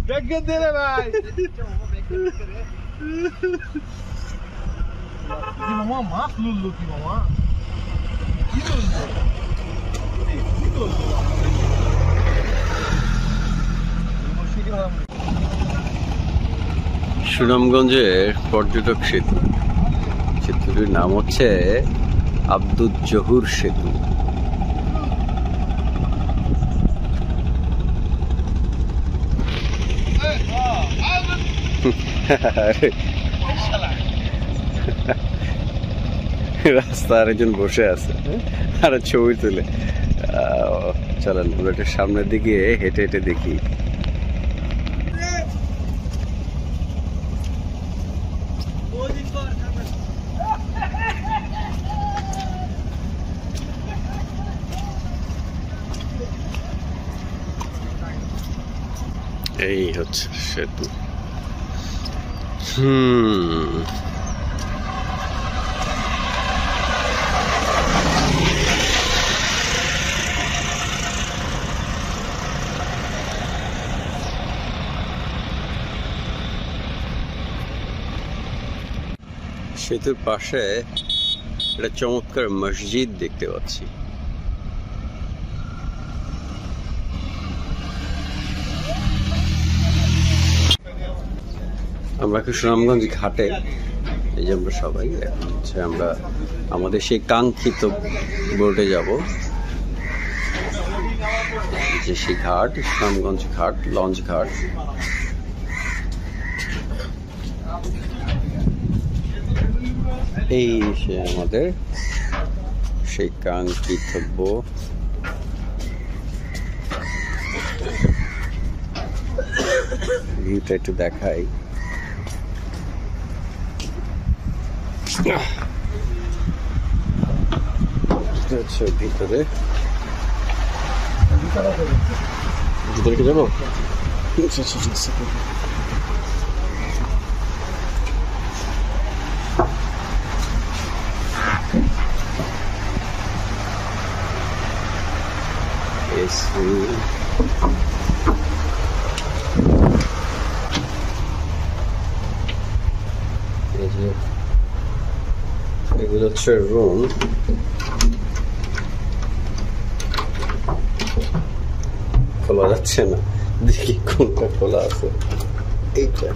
ব্যাগকে দে রে ভাই কি মামা মাছ লুল্লু কি মামা কি লুল্লু কি লুল্লু সুনামগঞ্জের পর্যটক সেতু, সেতুটির নাম হচ্ছে আব্দুল জহুর সেতু। রাস্তায় আরেকজন বসে আছে আর ছবি তুলে। চলেন আমরা একটু সামনের দিকে হেঁটে হেঁটে দেখি। এই হচ্ছে সেতু। সেতুর পাশে একটা চমৎকার মসজিদ দেখতে পাচ্ছি। আমরা এখন সুনামগঞ্জ ঘাটে, এই যে আমরা সবাই এখন হচ্ছে আমরা আমাদের সেই কাঙ্ক্ষিত বোটে যাব, যে সেই ঘাট সুনামগঞ্জ ঘাট, লঞ্চ ঘাট। এই সে আমাদের সেই কাঙ্ক্ষিত ভিউটা একটু দেখাই। ভিতরে ভিতরে যাবো। এগুলো হচ্ছে রুম। খোলা যাচ্ছে না, দেখি কোনটা খোলা আছে। এইটা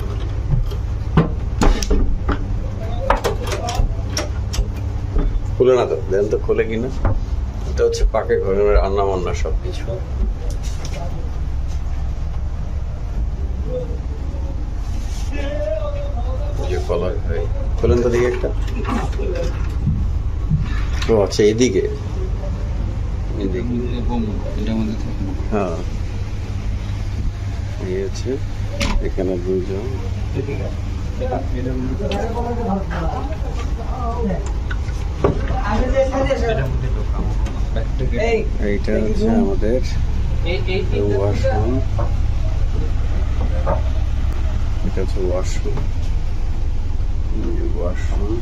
খুলে না তো, দেন তো খোলে কিনা। এটা হচ্ছে পাকে ঘরের রান্না বান্না সবকিছু। খোলেন তো দিকে একটা। ও আচ্ছা, এদিকে হ্যাঁ, এই হচ্ছে এখানে দুজন। এইটা হচ্ছে আমাদের ওয়াশরুম। এটা হচ্ছে ওয়াশরুম, ওয়াশরুম,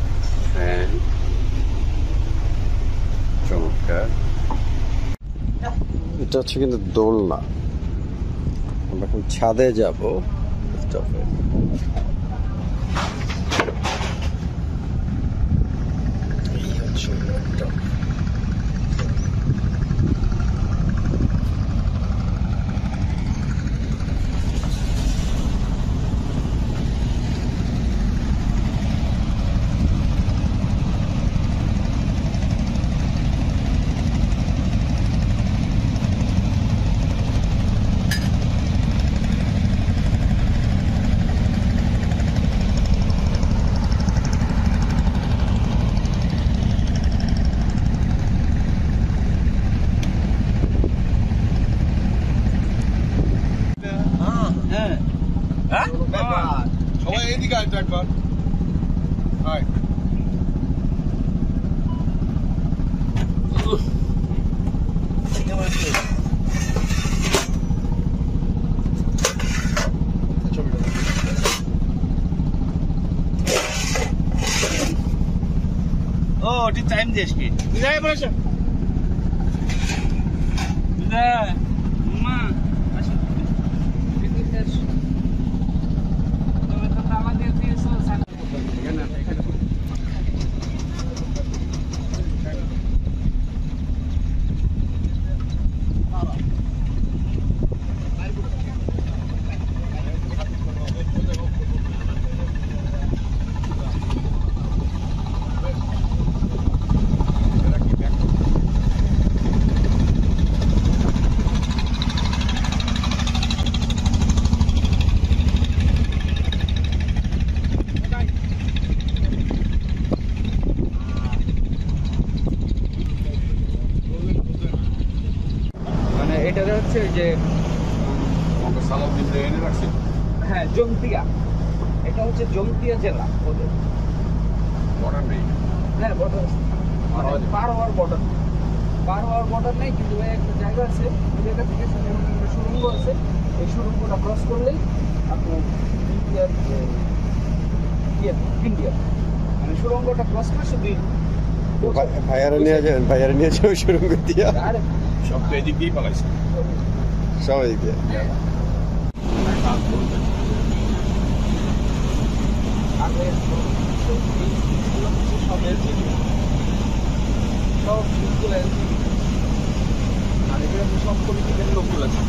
ফ্যান, চমৎকার। এটা হচ্ছে কিন্তু দোলনা। আমরা এখন ছাদে যাবো। এই হচ্ছে সবাই এদিকে আসবে একবার। ও ঠিক টাইম দিস কি যাই বলেছ মা আসো হ্যাঁ, জমতিয়া, এটা হচ্ছে জমতিয়া জেলা ওদের। হ্যাঁ, বর্ডার পার হওয়ার বর্ডার নেই, কিন্তু একটা জায়গা আছে, ওই জায়গা থেকে একটা সুড়ঙ্গ আছে, এই সুড়ঙ্গটা ক্রস করলেই আপনার ইন্ডিয়া মানে সুড়ঙ্গটা ক্রস করে শুধু ভাইয়ারা নিয়ে যাবে সুড়ঙ্গ দিয়া, সব তো এদিক দিয়েই পালাইছে। সবাই দিক দিয়ে। সব পলিটিক্যাল লোকগুলো আছে।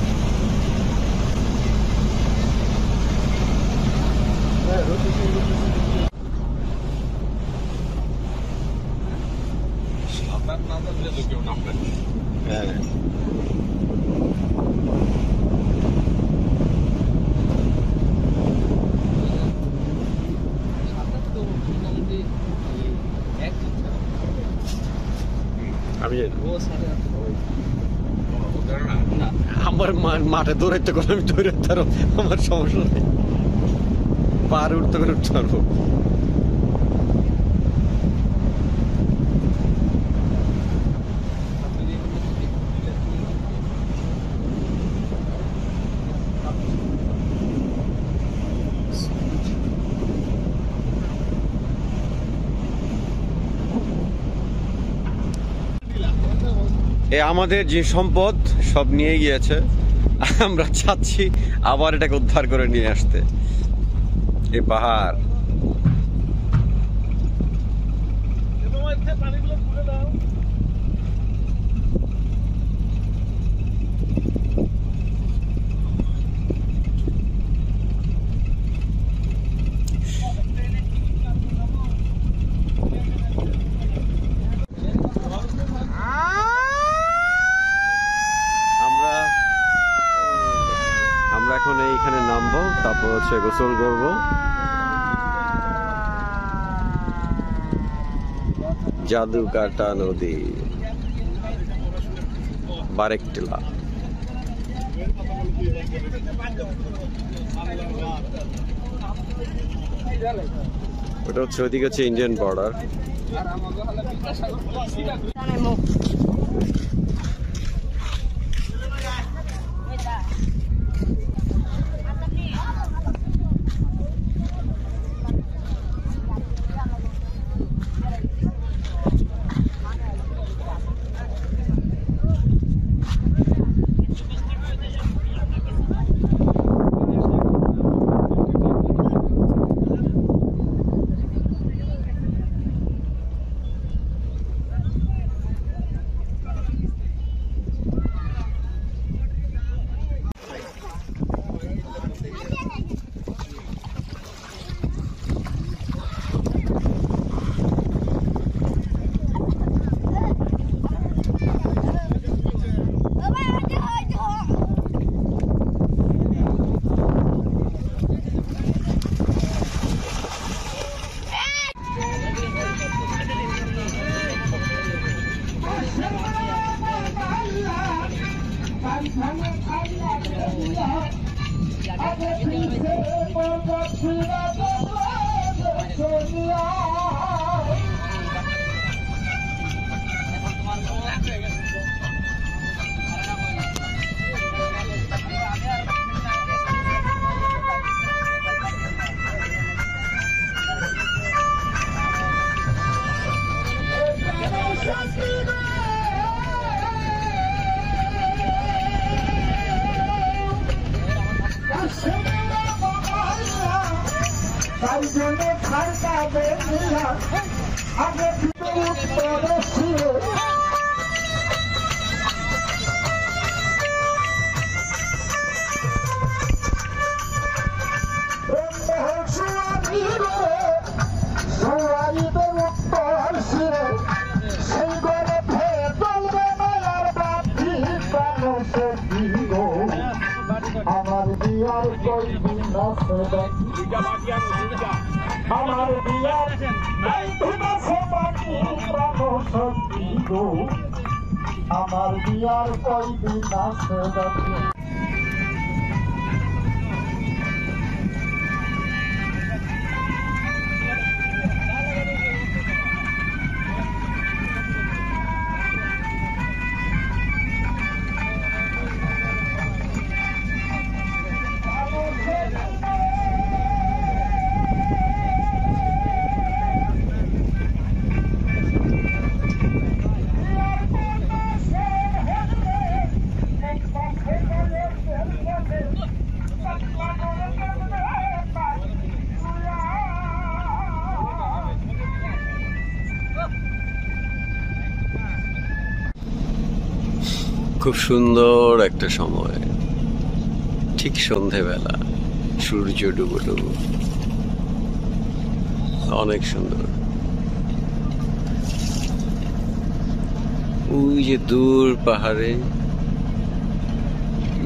সাঁতার না জানলে তো কেউ নামবে না। হ্যাঁ, আমি জানি না। আমার মাঠে দৌড়াইতে করে আমি দৌড়াতে পারো, আমার সমস্যা নেই, পাহাড়ে উঠতে করে উঠতে পারবো। আমাদের যে সম্পদ সব নিয়ে গিয়েছে, আমরা চাচ্ছি আবার এটাকে উদ্ধার করে নিয়ে আসতে। এই পাহাড় পানিগুলো খুলে দাও। আমরা এখন এইখানে নামবো, তারপর হচ্ছে গোসল করবো। জাদুকাটা নদী, বারেকটিলা। ওটা হচ্ছে ওইদিকে হচ্ছে ইন্ডিয়ান বর্ডার। আমার বিয়ার কই দিন আছে আমার বিয়ার নাই দিন আছে বাকি প্রাণ শক্তি গো আমার বিয়ার কই দিন আছে বাকি খুব সুন্দর একটা সময়, ঠিক সন্ধেবেলা, সূর্য ডুবো ডুবো, অনেক সুন্দর। ওই যে দূর পাহাড়ে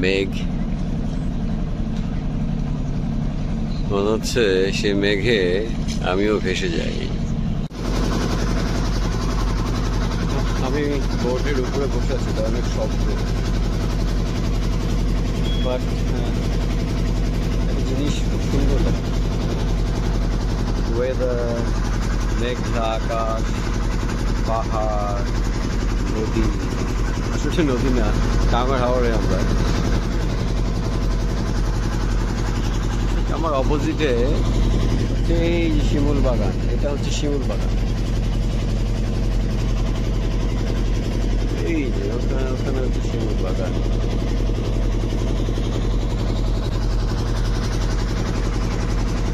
মেঘ, মনে হচ্ছে সে মেঘে আমিও ভেসে যাই। আমি বোটের উপরে বসে আছি, তার অনেক শব্দ, বাট একটা জিনিস খুব সুন্দর লাগে, ওয়েদার, মেঘলা আকাশ, পাহাড়, নদী, আসলে নদী না, টাঙ্গার হাওড়ে আমরা। আমার অপোজিটে এই শিমুল বাগান, এটা হচ্ছে শিমুল বাগান। এই যে ওখানে হচ্ছে শিমুল বাগান।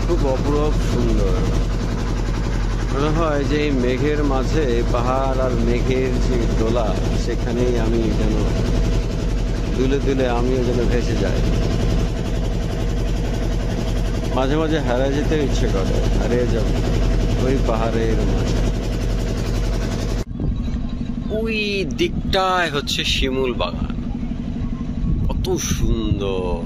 খুব অপূরূপ সুন্দর, মনে হয় যে এই মেঘের মাঝে পাহাড় আর মেঘের যে দোলা, সেখানেই আমি যেন দুলে দুলে আমিও যেন ভেসে যাই। মাঝে মাঝে হারিয়ে যেতে ইচ্ছে করে, হারিয়ে যাব ওই পাহাড়ের মাঝে। ওই দিকটায় হচ্ছে শিমুল বাগান, কত সুন্দর।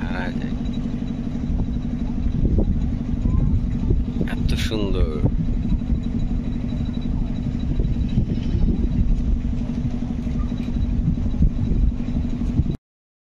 হারায় যায়, এত সুন্দর।